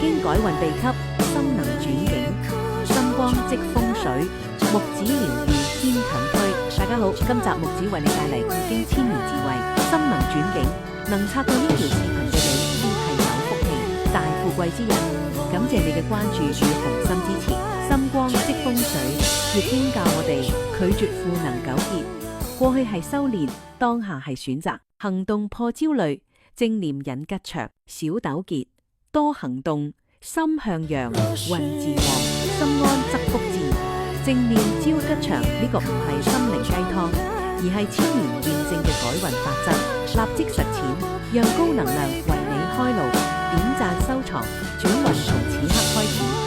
經改運秘笈，心能轉境，心光即風水，木子療愈堅強推。大家好，今集木子為你帶嚟易經千年智慧，心能轉境，能察到呢條視頻嘅你，先係有福氣、大富貴之人。感謝你嘅關注與紅心支持。心光即風水，易經教我哋拒絕負能糾結，過去係修煉，當下係選擇，行動破焦慮，正念引吉祥，少糾結，多行動，心向陽，運自旺，心安則福至。正念招吉祥呢個唔係心靈雞湯，而係千年驗證嘅改運法則，立即實踐，讓高能量為你開路。點讚收藏，轉運從此刻開始。